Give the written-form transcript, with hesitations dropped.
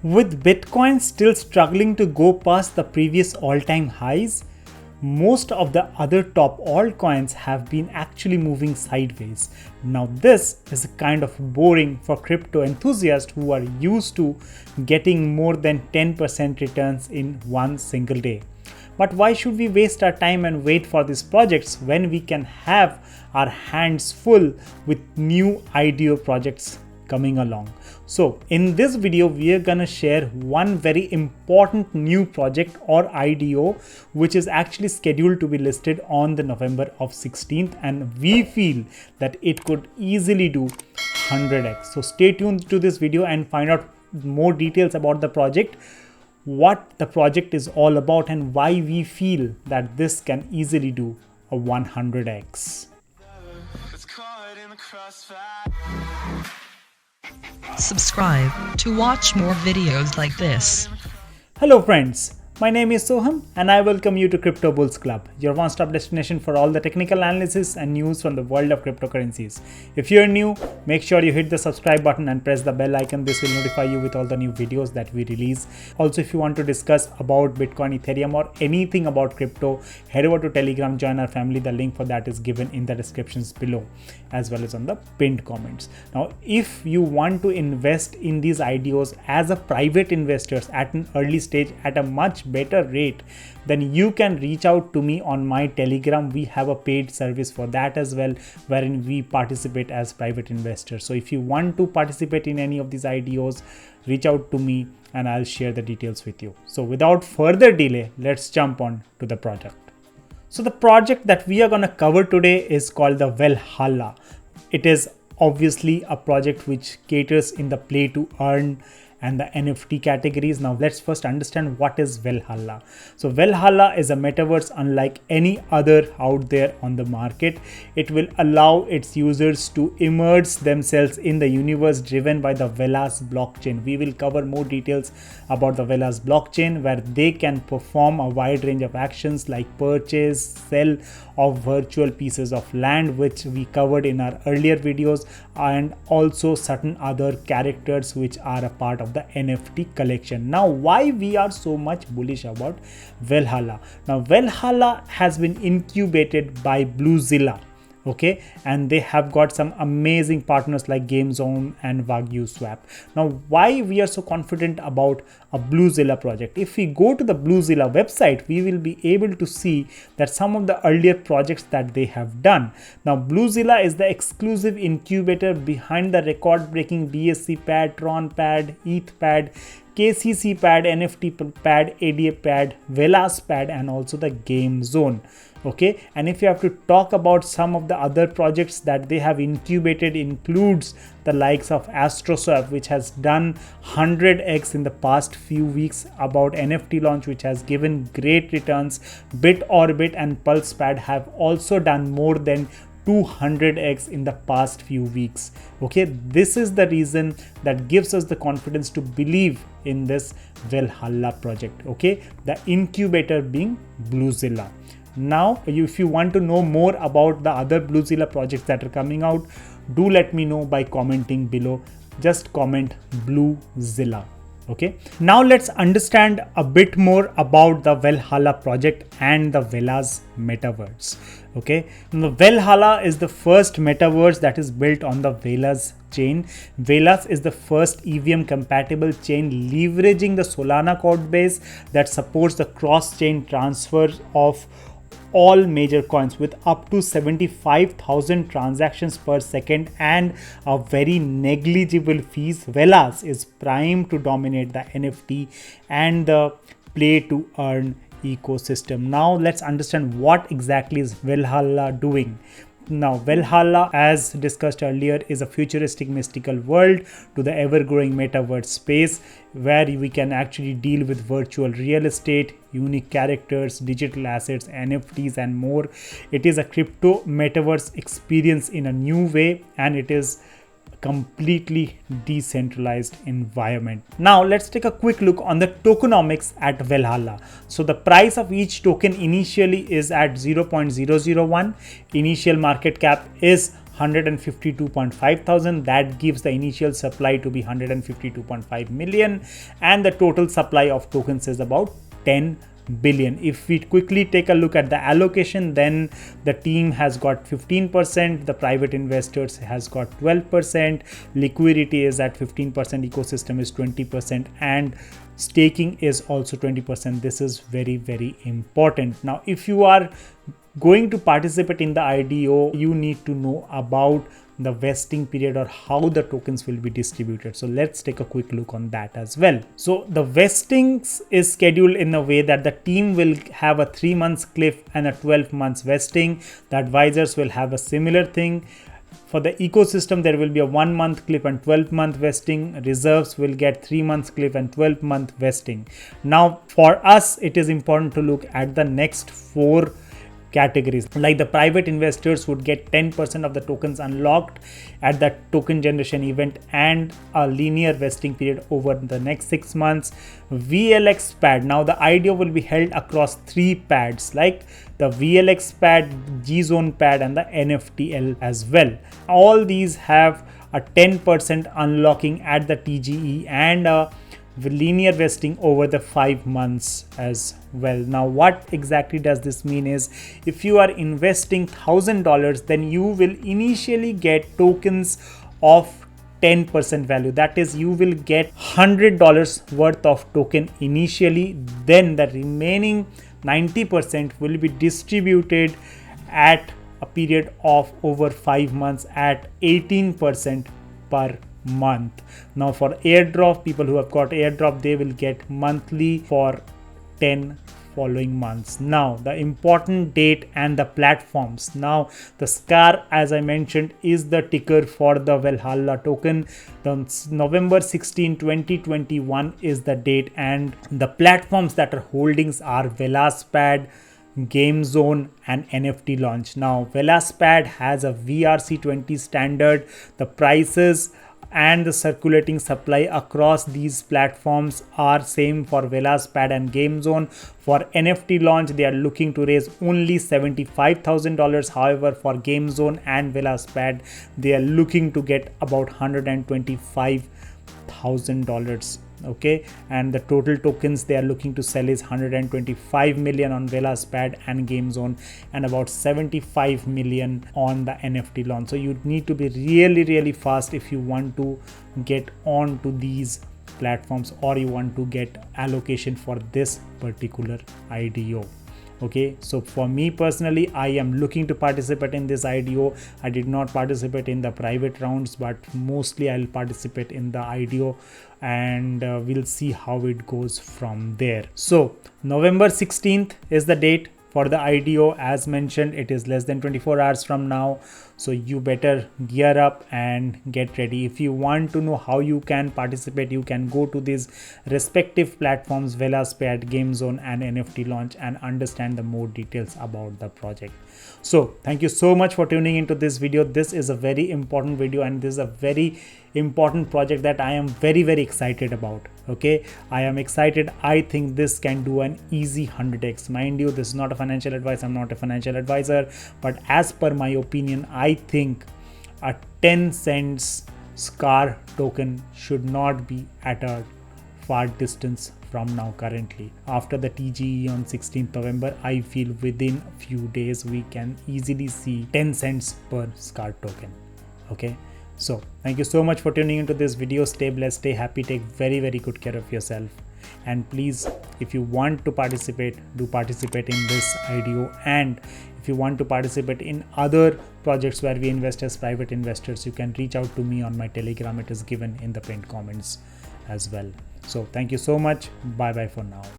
With Bitcoin still struggling to go past the previous all-time highs, most of the other top altcoins have been actually moving sideways. Now this is kind of boring for crypto enthusiasts who are used to getting more than 10% returns in one single day. But why should we waste our time and wait for these projects when we can have our hands full with new IDO projects coming along? So in this video, we are gonna share one very important new project or IDO, which is actually scheduled to be listed on the November of 16th, and we feel that it could easily do 100x. So stay tuned to this video and find out more details about the project, what the project is all about, and why we feel that this can easily do a 100x. Subscribe to watch more videos like this. Hello friends, my name is Soham and I welcome you to Crypto Bulls Club, your one-stop destination for all the technical analysis and news from the world of cryptocurrencies. If you're new, make sure you hit the subscribe button and press the bell icon. This will notify you with all the new videos that we release. Also, if you want to discuss about Bitcoin, Ethereum or anything about crypto, head over to Telegram, join our family. The link for that is given in the descriptions below as well as on the pinned comments. Now, if you want to invest in these IDOs as a private investors at an early stage at a much better rate, then you can reach out to me on my Telegram. We have a paid service for that as well, wherein we participate as private investors. So if you want to participate in any of these IDOs, reach out to me and I'll share the details with you. So without further delay, let's jump on to the project. So the project that we are going to cover today is called the Velhalla. It is obviously a project which caters in the play to earn and the NFT categories. Now let's first understand what is Velhalla. So Velhalla is a metaverse unlike any other out there on the market. It will allow its users to immerse themselves in the universe driven by the Velas blockchain. We will cover more details about the Velas blockchain, where they can perform a wide range of actions like purchase, sell of virtual pieces of land, which we covered in our earlier videos, and also certain other characters which are a part of the NFT collection. Now, why we are so much bullish about Velhalla? Now, Velhalla has been incubated by Bluezilla. Okay, and they have got some amazing partners like GameZone and Wagyu Swap. Now, why we are so confident about a Bluezilla project? If we go to the Bluezilla website, we will be able to see that some of the earlier projects that they have done. Now, Bluezilla is the exclusive incubator behind the record-breaking BSC pad, Tron pad, ETH pad, KCC pad, NFT pad, ADA pad, Velas pad, and also the GameZone. Okay, and if you have to talk about some of the other projects that they have incubated, includes the likes of AstroSwap, which has done 100x in the past few weeks, about NFT launch, which has given great returns. BitOrbit and PulsePad have also done more than 200x in the past few weeks. Okay, this is the reason that gives us the confidence to believe in this Velhalla project. Okay, the incubator being Bluezilla. Now, if you want to know more about the other Bluezilla projects that are coming out, do let me know by commenting below. Just comment Bluezilla. Okay, now let's understand a bit more about the Velhalla project and the Velas metaverse. Okay, the Velhalla is the first metaverse that is built on the Velas chain. Velas is the first EVM compatible chain leveraging the Solana code base that supports the cross-chain transfer of all major coins with up to 75,000 transactions per second and a very negligible fees. Velas is primed to dominate the NFT and the play to earn ecosystem. Now let's understand what exactly is Velhalla doing. Now, Velhalla, as discussed earlier, is a futuristic mystical world to the ever-growing metaverse space, where we can actually deal with virtual real estate, unique characters, digital assets, NFTs, and more. It is a crypto metaverse experience in a new way, and it is completely decentralized environment. Now let's take a quick look on the tokenomics at Velhalla. So the price of each token initially is at 0.001. Initial market cap is 152.5 thousand. That gives the initial supply to be 152.5 million, and the total supply of tokens is about 10 billion. If we quickly take a look at the allocation, then the team has got 15%, the private investors has got 12%, liquidity is at 15%, ecosystem is 20%, and staking is also 20%. This is very, very important. Now, if you are going to participate in the IDO, you need to know about the vesting period or how the tokens will be distributed. So let's take a quick look on that as well. So the vestings is scheduled in a way that the team will have a 3 months cliff and a 12 months vesting. The advisors will have a similar thing. For the ecosystem, there will be a 1 month cliff and 12-month vesting. Reserves will get 3 months cliff and 12-month vesting. Now, for us, it is important to look at the next 4 categories. Like the private investors would get 10% of the tokens unlocked at the token generation event and a linear vesting period over the next 6 months. VLX pad. Now the IDO will be held across 3 pads, like the VLX pad, G-Zone pad, and the NFTL as well. All these have a 10% unlocking at the TGE and a linear vesting over the 5 months as well. Now, what exactly does this mean is, if you are investing $1,000, then you will initially get tokens of 10% value. That is, you will get $100 worth of token initially. Then the remaining 90% will be distributed at a period of over 5 months at 18% per month. Now for airdrop, people who have got airdrop, they will get monthly for 10 following months. Now the important date and the platforms. Now the SCAR, as I mentioned, is the ticker for the Velhalla token. The November 16, 2021 is the date, and the platforms that are holdings are Velaspad, Game Zone, and NFT Launch. Now Velaspad has a VRC20 standard. The prices and the circulating supply across these platforms are same for Velaspad and Game Zone. For NFT Launch, they are looking to raise only $75,000. However, for Game Zone and Velaspad, they are looking to get about $125,000. Okay, and the total tokens they are looking to sell is 125 million on Velaspad and Game Zone, and about 75 million on the NFT launch. So you need to be really fast if you want to get on to these platforms or you want to get allocation for this particular IDO. Okay, so for me personally, I am looking to participate in this IDO. I did not participate in the private rounds, but mostly I'll participate in the IDO, and we'll see how it goes from there. So November 16th is the date for the IDO. As mentioned, it is less than 24 hours from now, so you better gear up and get ready. If you want to know how you can participate, you can go to these respective platforms, Velaspad, Game Zone, and NFT Launch, and understand the more details about the project. So thank you so much for tuning into this video. This is a very important video, and this is a very important project that I am very excited about. Okay, I am excited. I think this can do an easy 100x. Mind you, this is not a financial advice. I'm not a financial advisor, but as per my opinion, I think a 10 cents SCAR token should not be at a far distance from now. Currently, after the TGE on 16th November, I feel within a few days we can easily see 10 cents per SCAR token. Okay, so thank you so much for tuning into this video. Stay blessed, stay happy, take very good care of yourself, and please, if you want to participate, do participate in this IDO. And if you want to participate in other projects where we invest as private investors, you can reach out to me on my Telegram. It is given in the pinned comments as well. So thank you so much. Bye for now.